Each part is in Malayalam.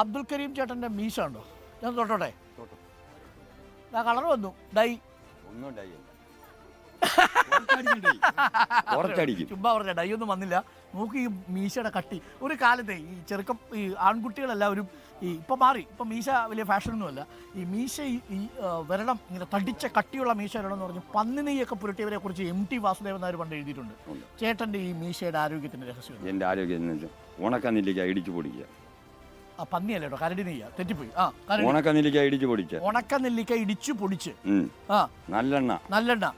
അബ്ദുൽ കരീം ചേട്ടൻ്റെ മീശ ഉണ്ടോ? ഞാൻ തൊട്ടോട്ടെ. ആ കളർ വന്നു. ഡൈ ഒന്നും ഡൈ ചുമ്മാ പറഞ്ഞ ഡൈ ഒന്നും വന്നില്ല. നോക്ക് ഈ മീശയുടെ കട്ടി. ഒരു കാലത്തെ ഈ ചെറുക്കം ഈ ആൺകുട്ടികളെല്ലാവരും ഇപ്പം മാറി. ഇപ്പം മീശ വലിയ ഫാഷനൊന്നുമല്ല. ഈ മീശ ഈ വരണം ഇങ്ങനെ തടിച്ച കട്ടിയുള്ള മീശ വരണമെന്ന് പറഞ്ഞ് പന്നിനെയ്യൊക്കെ പുരട്ടിയവരെ കുറിച്ച് MT വാസുദേവൻ നായർ പണ്ട് എഴുതിയിട്ടുണ്ട്. ചേട്ടൻ്റെ ഈ മീശയുടെ ആരോഗ്യത്തിൻ്റെ രഹസ്യം? എൻ്റെ ആരോഗ്യം ഉണക്കന്നില്ലിക്ക ഇടിച്ചു പൊടിക്കുക. പന്നിയല്ല കേട്ടോ, കരടി നെയ്യ, തെറ്റിപ്പോയി. ഉണക്കന്നില്ലിക്ക ഇടിച്ചു പൊടിക്കുക. ഉണക്കനെല്ലിക്ക ഇടിച്ചു പൊടിച്ച് നല്ലെണ്ണ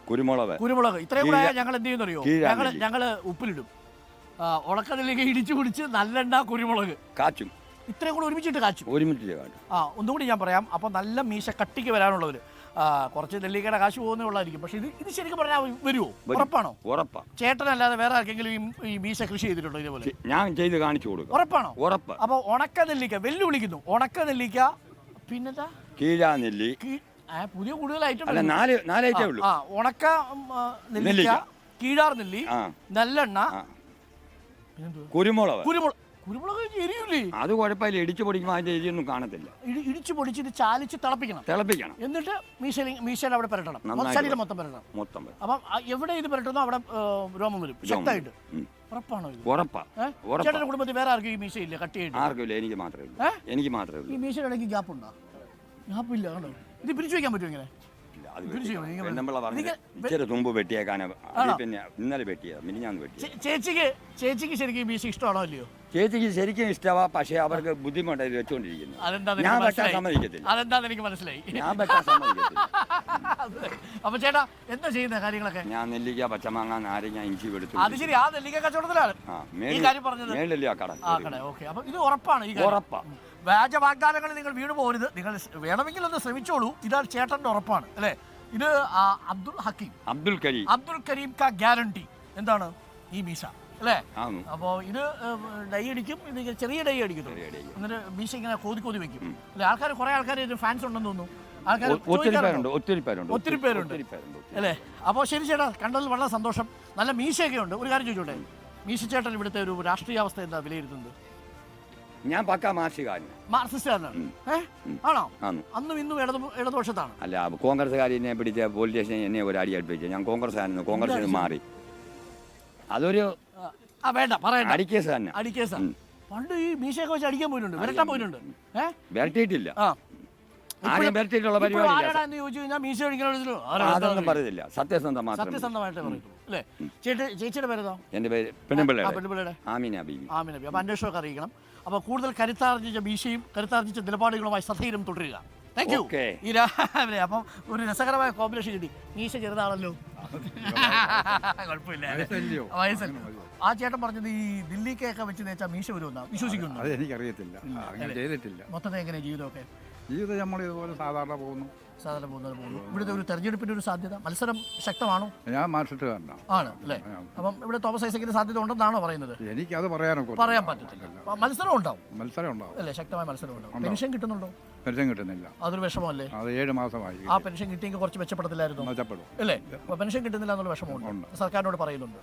കുരുമുളക് ഇത്രയും കൂടെ ഞങ്ങൾ എന്ത് ചെയ്യുന്നറിയോ? ഞങ്ങള് ഉപ്പിലിടും. ഉണക്കനെല്ലിക്ക ഇടിച്ചു പൊടിച്ച് നല്ലെണ്ണ കുരുമുളക് കാച്ചും. ഇത്രയും കൂടെ ഒരുമിച്ചിട്ട് കാച്ചും. ഒന്നുകൂടി ഞാൻ പറയാം. അപ്പൊ നല്ല മീശ കട്ടിക്ക് വരാനുള്ളവര് കുറച്ച് നെല്ലിക്കയുടെ കാശ് പോകുന്നേ ഉള്ളായിരിക്കും. പക്ഷെ ഇത് ശരിക്കും പറഞ്ഞാൽ വരുമോ? ഉറപ്പാണോ? ഉറപ്പാ. ചേട്ടനല്ലാതെ വേറെ ആർക്കെങ്കിലും ഈ മീശ കൃഷി ചെയ്തിട്ടുണ്ടോ ഇതേപോലെ? ഞാൻ ചെയ്ത് കാണിച്ചു കൊടുക്കും. ഉറപ്പാണോ? ഉറപ്പ്. അപ്പൊ ഉണക്ക നെല്ലിക്ക വെല്ലുവിളിക്കുന്നു. ഉണക്ക നെല്ലിക്ക, പിന്നെന്താ കീഴാനെല്ലി, പുതിയ കൂടുതൽ ഐറ്റം. ഉണക്ക നെല്ലിക്ക, കീഴാർ നെല്ലി, നല്ലെണ്ണ, കുരുമുളക് എരിയൂലേ? അത് കുഴപ്പമില്ല. ഇടിച്ചു പൊടിക്കുമ്പോൾ അതിന്റെ എരിയൊന്നും കാണത്തില്ല. ഇടിച്ചു പൊടിച്ചിട്ട് ചാലിച്ച് തിളപ്പിക്കണം. എന്നിട്ട് മീശയിൽ അവിടെ പുരട്ടണം. ശരീരം മൊത്തം പുരട്ടണം. അപ്പം എവിടെ ഇത് പുരട്ടുന്നോ അവിടെ രോമം വരും ശക്തമായിട്ട്. ഉറപ്പാണോ? ഉറപ്പാ. ചേട്ടന്റെ കുടുംബത്തിൽ വേറെ ആർക്കും ഈ മീശ ഇല്ല? കട്ടിയായിട്ട് ആർക്കും? എനിക്ക് മാത്രമേ ഈ മീശയുടെ ഇടയ്ക്ക് ഗ്യാപ്പ് ഉണ്ടോ? ഗ്യാപ്പില്ല. ആണോ? ഇത് പിരിച്ചു വയ്ക്കാൻ പറ്റുമോ? ഇങ്ങനെ തുമ്പ് വെട്ടിയേക്കാണ്. ഇന്നലെ വെട്ടിയത്, മിനിഞ്ഞാന്ന് വെട്ടിയത്. ചേച്ചിക്ക് ശരിക്കും മീശ ഇഷ്ടമാണോ അല്ലയോ? ചേച്ചിക്ക് ശരിക്കും ഇഷ്ടമാ. പക്ഷെ അവർക്ക് ബുദ്ധിമുട്ട് വെച്ചോണ്ടിരിക്കുന്നു. ഞാൻ വെട്ടാൻ സമ്മതിക്കത്തില്ല. അതെന്താന്ന് എനിക്ക് മനസ്സിലായി. ഞാൻ വെട്ടാൻ സമ്മതിക്കത്തില്ല. അപ്പൊ ചേട്ടാ എന്താ ചെയ്യുന്ന കാര്യങ്ങളൊക്കെ? ഞാൻ നെല്ലിക്ക, പച്ചമാങ്ങ, നാരങ്ങ, ഇഞ്ചി വെളുത്തു. അത് ശരി. ആ നെല്ലിക്ക കച്ചവടത്തിലാണ് ഈ കാര്യം പറഞ്ഞത്. ഓക്കെ. അപ്പൊ ഇത് ഉറപ്പാണ്? ഈ ഉറപ്പാ. വ്യാജ വാഗ്ദാനങ്ങളിൽ നിങ്ങൾ വീണു പോകരുത്. നിങ്ങൾ വേണമെങ്കിൽ ഒന്ന് ശ്രമിച്ചോളൂ. ഇതാണ് ചേട്ടന്റെ ഉറപ്പാണ് അല്ലേ? ഇത് അബ്ദുൽ കരീം കാ ഗ്യാരണ്ടി. എന്താണ് ഈ മീശ അല്ലേ? അപ്പോ ഇത് ഡൈ അടിക്കും. ഇത് ചെറിയ ഡൈ അടിക്കുന്നു. എന്നിട്ട് മീശ ഇങ്ങനെ കോതി വെക്കും അല്ലെ? കുറെ ആൾക്കാർ ഫാൻസ് ഉണ്ടെന്ന് തോന്നുന്നു. ഒത്തിരി പേരുണ്ട് അല്ലേ? അപ്പോൾ ശരി ചേട്ടാ, കണ്ടതിൽ വളരെ സന്തോഷം. നല്ല മീശയൊക്കെ ഉണ്ട്. ഒരു കാര്യം ചോദിച്ചോട്ടെ, മീശ ചേട്ടൻ ഇവിടുത്തെ ഒരു രാഷ്ട്രീയാവസ്ഥ എന്താ വിലയിരുത്തുന്നത്? ഞാൻ പക്കാ മാർക്സിസ്റ്റുകാരനാണ്. ആണോ? അന്നും ഇന്നും ഇടതുപക്ഷത്താണ്. അല്ല, കോൺഗ്രസ്സുകാർ എന്നെ പിടിച്ച പോലീസ് സ്റ്റേഷൻ എന്നെ ഒരു അടി അടുപ്പിച്ചു. ഞാൻ കോൺഗ്രസ്സുകാരന്. കോൺഗ്രസ് മാറി. അതൊരു വേണ്ട പറയണ്ട. അടിക്കേസ് തന്നെ. അടിക്കേസാണ്. പണ്ട് ഈ മീശയൊക്കെ വെച്ച് അടിക്കാൻ പോയിട്ടുണ്ട്, വിരട്ടാൻ പോയിട്ടുണ്ട്. വിരട്ടിയിട്ടില്ല. ആരെയും വിരട്ടിയിട്ടുള്ള പരിപാടി അതൊന്നും പറയുന്നില്ല. സത്യസന്ധമായിട്ട് പറയൂ അല്ലേ? ചേച്ചിയുടെ പേരെന്തോ? എന്റെ പേര് പെണ്ണുപിള്ളയുടെ ആമിന ബീവി. അപ്പൊ അന്വേഷണമൊക്കെ അറിയിക്കണം. അപ്പൊ കൂടുതൽ കരുത്താർജിച്ച മീശയും കരുത്താർജിച്ച നിലപാടുകളുമായി സധൈര്യം തുടരുക. Thank you. ഈ രാവിലെ അപ്പം ഒരു രസകരമായ കോമ്പിനേഷൻ കിട്ടി. മീശ ചെറുതാണല്ലോ, കുഴപ്പമില്ല. വയസ്സല്ലോ. ആ ചേട്ടൻ പറഞ്ഞത് ഈ ദില്ലിക്കൊക്കെ വെച്ച് നേച്ചാൽ മീശ വരുമെന്നാ വിശ്വസിക്കുന്നു? എനിക്കറിയത്തില്ല, ചെയ്തിട്ടില്ല. മൊത്തത്തിൽ എങ്ങനെ ജീവിതമൊക്കെ? ജീവിതം നമ്മൾ ഇതുപോലെ സാധാരണ പോകുന്നു. ഇവിടുത്തെ ഒരു തെരഞ്ഞെടുപ്പിന്റെ ഒരു സാധ്യത, മത്സരം ശക്തമാണോ? ഞാൻ മാർക്സിസ്റ്റുകാരനാണ്. ആണ് അല്ലേ? അപ്പം ഇവിടെ തോമസ് ഐസക്കിന് സാധ്യത ഉണ്ടെന്നാണോ പറയുന്നത്? എനിക്കത് പറയാൻ പറ്റത്തില്ല. മത്സരം ഉണ്ടാവും അല്ലേ? ശക്തമായ മത്സരം ഉണ്ടാവും. പെൻഷൻ കിട്ടുന്നുണ്ടോ? പെൻഷൻ കിട്ടുന്നില്ല. അതൊരു വിഷമമല്ലേ? അത് 7 മാസമായി. ആ പെൻഷൻ കിട്ടിയെങ്കിൽ കുറച്ച് മെച്ചപ്പെടത്തില്ലായിരുന്നു അല്ലേ? പെൻഷൻ കിട്ടുന്നില്ല എന്നുള്ള വിഷമമുണ്ട്. സർക്കാരിനോട് പറയുന്നുണ്ട്.